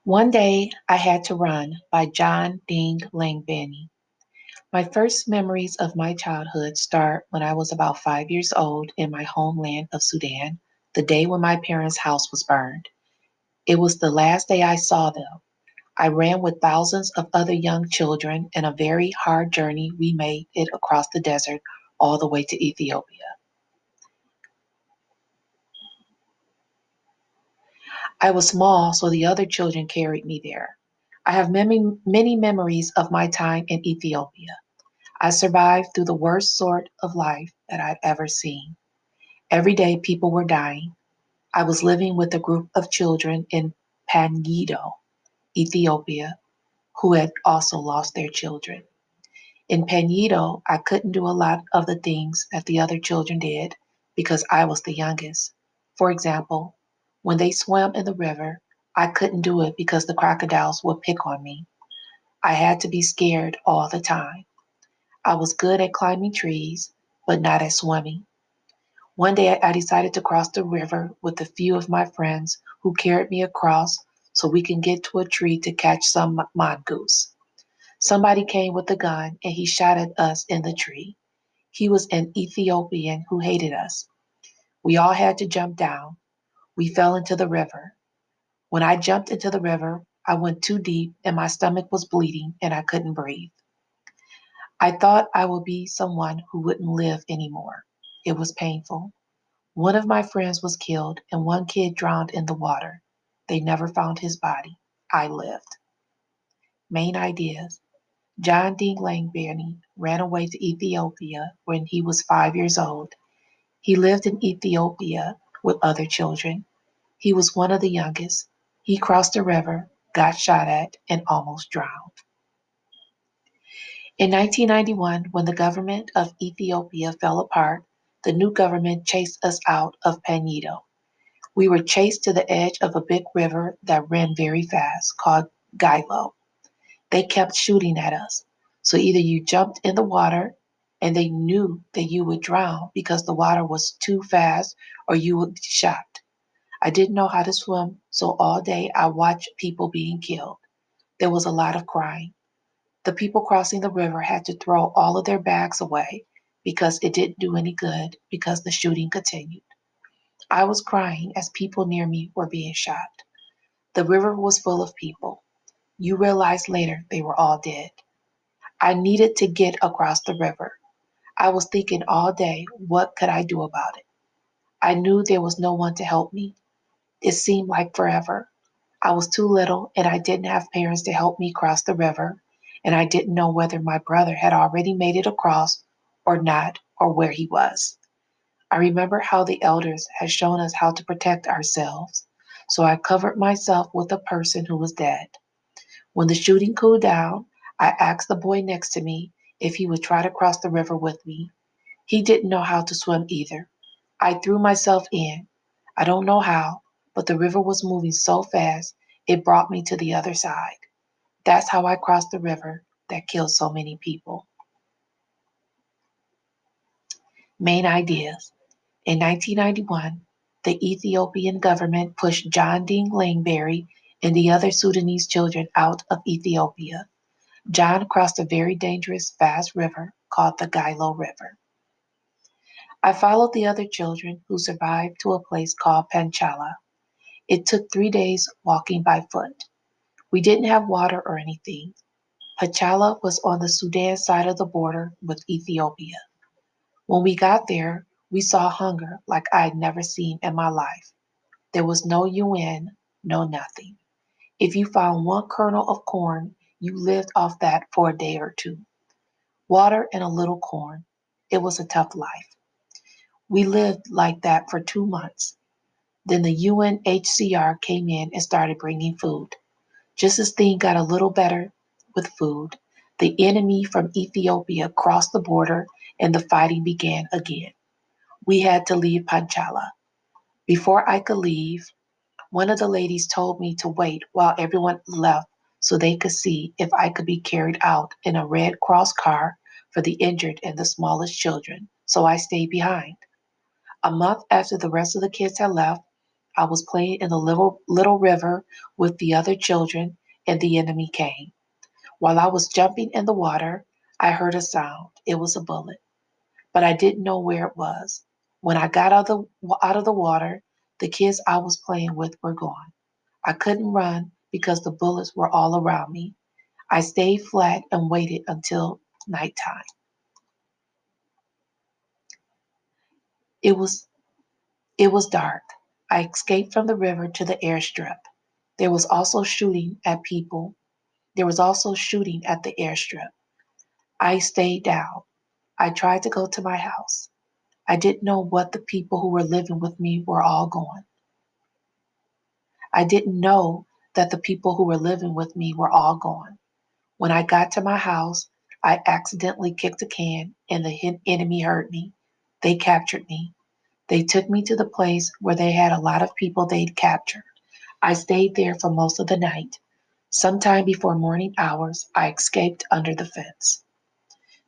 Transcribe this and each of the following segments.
One Day I Had to Run by John Ding Langbanny. My first memories of my childhood start when I was about 5 years old in my homeland of Sudan, the day when my parents' house was burned. It was the last day I saw them. I ran with thousands of other young children in a very hard journey we made it across the desert all the way to Ethiopia. I was small, so the other children carried me there. I have many memories of my time in Ethiopia. I survived through the worst sort of life that I'd ever seen. Every day people were dying. I was living with a group of children in Pangido, Ethiopia, who had also lost their children. In Pangido, I couldn't do a lot of the things that the other children did because I was the youngest. For example, when they swam in the river, I couldn't do it because the crocodiles would pick on me. I had to be scared all the time. I was good at climbing trees, but not at swimming. One day I decided to cross the river with a few of my friends who carried me across so we can get to a tree to catch some mongoose. Somebody came with a gun and he shot at us in the tree. He was an Ethiopian who hated us. We all had to jump down. We fell into the river. When I jumped into the river, I went too deep and my stomach was bleeding and I couldn't breathe. I thought I would be someone who wouldn't live anymore. It was painful. One of my friends was killed and one kid drowned in the water. They never found his body. I lived. Main ideas. John D. Langbanny ran away to Ethiopia when he was 5 years old. He lived in Ethiopia with other children. He was one of the youngest. He crossed the river, got shot at, and almost drowned. In 1991, when the government of Ethiopia fell apart, the new government chased us out of Panido. We were chased to the edge of a big river that ran very fast, called Gilo. They kept shooting at us. So either you jumped in the water and they knew that you would drown because the water was too fast, or you would be shot. I didn't know how to swim, so all day I watched people being killed. There was a lot of crying. The people crossing the river had to throw all of their bags away because it didn't do any good because the shooting continued. I was crying as people near me were being shot. The river was full of people. You realize later they were all dead. I needed to get across the river. I was thinking all day, what could I do about it? I knew there was no one to help me. It seemed like forever. I was too little and I didn't have parents to help me cross the river, and I didn't know whether my brother had already made it across or not, or where he was. I remember how the elders had shown us how to protect ourselves, so I covered myself with a person who was dead. When the shooting cooled down, I asked the boy next to me if he would try to cross the river with me. He didn't know how to swim either. I threw myself in. I don't know how, but the river was moving so fast it brought me to the other side. That's how I crossed the river that killed so many people. Main ideas. In 1991, the Ethiopian government pushed John Ding Langberry and the other Sudanese children out of Ethiopia. John crossed a very dangerous, fast river called the Gilo River. I followed the other children who survived to a place called Panchala. It took 3 days walking by foot. We didn't have water or anything. Panchala was on the Sudan side of the border with Ethiopia. When we got there, we saw hunger like I had never seen in my life. There was no UN, no nothing. If you found one kernel of corn, you lived off that for a day or two. Water and a little corn. It was a tough life. We lived like that for 2 months. Then the UNHCR came in and started bringing food. Just as things got a little better with food, the enemy from Ethiopia crossed the border and the fighting began again. We had to leave Panchala. Before I could leave, one of the ladies told me to wait while everyone left so they could see if I could be carried out in a Red Cross car for the injured and the smallest children, so I stayed behind. A month after the rest of the kids had left, I was playing in the little river with the other children, and the enemy came. While I was jumping in the water, I heard a sound. It was a bullet, but I didn't know where it was. When I got out of the water, the kids I was playing with were gone. I couldn't run because the bullets were all around me. I stayed flat and waited until nighttime. It was it was dark. I escaped from the river to the airstrip. There was also shooting at people. There was also shooting at the airstrip. I stayed down. I tried to go to my house. I didn't know what the people who were living with me were all gone. I didn't know that the people who were living with me were all gone. When I got to my house, I accidentally kicked a can and the enemy heard me. They captured me. They took me to the place where they had a lot of people they'd captured. I stayed there for most of the night. Sometime before morning hours, I escaped under the fence.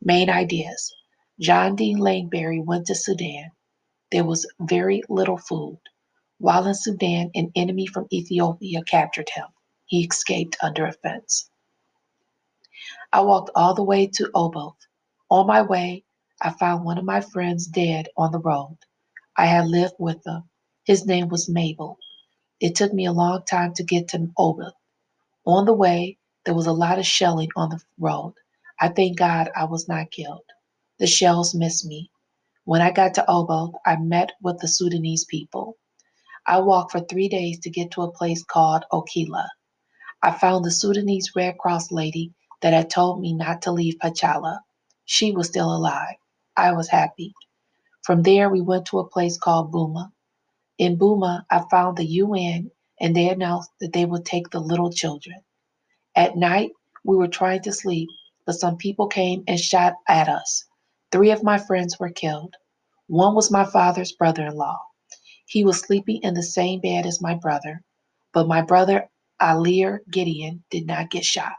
Main ideas. John D. Langberry went to Sudan. There was very little food. While in Sudan, an enemy from Ethiopia captured him. He escaped under a fence. I walked all the way to Oboth. On my way, I found one of my friends dead on the road. I had lived with him. His name was Mabel. It took me a long time to get to Oboth. On the way, there was a lot of shelling on the road. I thank God I was not killed. The shells missed me. When I got to Oboth, I met with the Sudanese people. I walked for 3 days to get to a place called Okila. I found the Sudanese Red Cross lady that had told me not to leave Pachala. She was still alive. I was happy. From there, we went to a place called Buma. In Buma, I found the UN and they announced that they would take the little children. At night, we were trying to sleep, but some people came and shot at us. Three of my friends were killed. One was my father's brother in law. He was sleeping in the same bed as my brother, but my brother Alir Gideon did not get shot.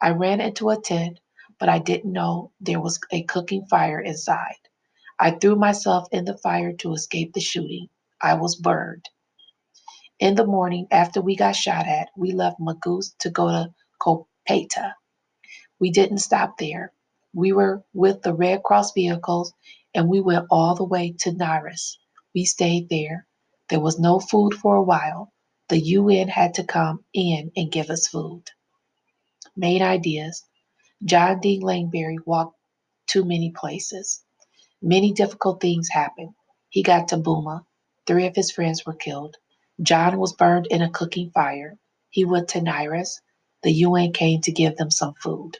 I ran into a tent, but I didn't know there was a cooking fire inside. I threw myself in the fire to escape the shooting. I was burned. In the morning, after we got shot at, we left Magus to go to Kopeta. We didn't stop there. We were with the Red Cross vehicles and we went all the way to Naris. We stayed there. There was no food for a while. The UN had to come in and give us food. Main ideas. John D. Langberry walked too many places. Many difficult things happened. He got to Buma. Three of his friends were killed. John was burned in a cooking fire. He went to Nairus. The UN came to give them some food.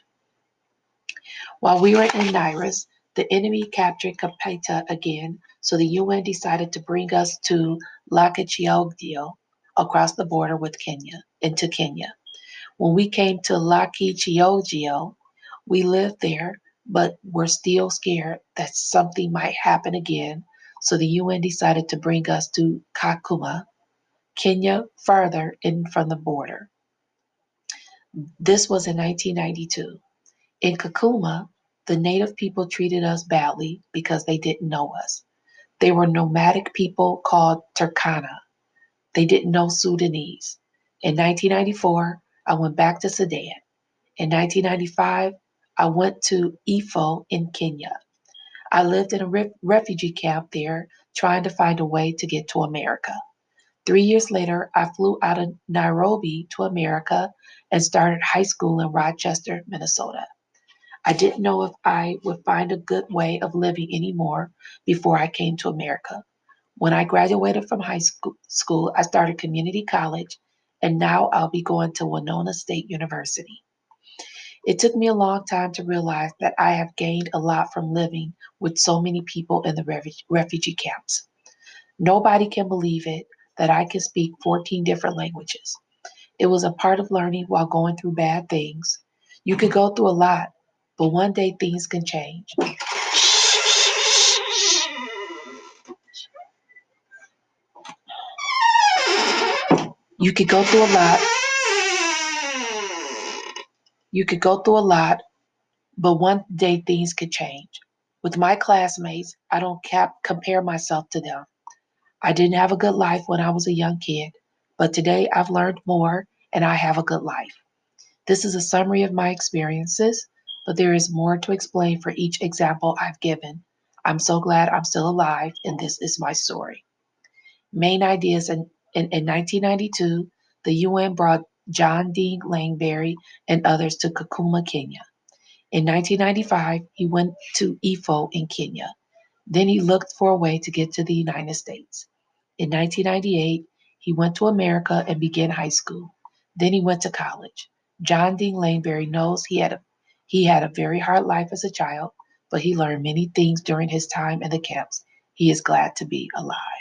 While we were in Nairus, the enemy captured Kapeta again, so the UN decided to bring us to Lakichiogdio across the border with Kenya, into Kenya. When we came to Lakichiogdio, we lived there, but were still scared that something might happen again, so the UN decided to bring us to Kakuma, Kenya, further in from the border. This was in 1992. In Kakuma, the native people treated us badly because they didn't know us. They were nomadic people called Turkana. They didn't know Sudanese. In 1994, I went back to Sudan. In 1995, I went to Ifo in Kenya. I lived in a refugee camp there, trying to find a way to get to America. 3 years later, I flew out of Nairobi to America and started high school in Rochester, Minnesota. I didn't know if I would find a good way of living anymore before I came to America. When I graduated from high school, I started community college, and now I'll be going to Winona State University. It took me a long time to realize that I have gained a lot from living with so many people in the refugee camps. Nobody can believe it that I can speak 14 different languages. It was a part of learning while going through bad things. You could go through a lot, but one day things can change. You could go through a lot. You could go through a lot, but one day things could change. With my classmates, I don't compare myself to them. I didn't have a good life when I was a young kid, but today I've learned more and I have a good life. This is a summary of my experiences, but there is more to explain for each example I've given. I'm so glad I'm still alive, and this is my story. Main ideas in 1992, the UN brought John Dean Langberry and others to Kakuma, Kenya. In 1995, he went to Ifo in Kenya. Then he looked for a way to get to the United States. In 1998, he went to America and began high school. Then he went to college. John Dean Laneberry knows he had a very hard life as a child, but he learned many things during his time in the camps. He is glad to be alive.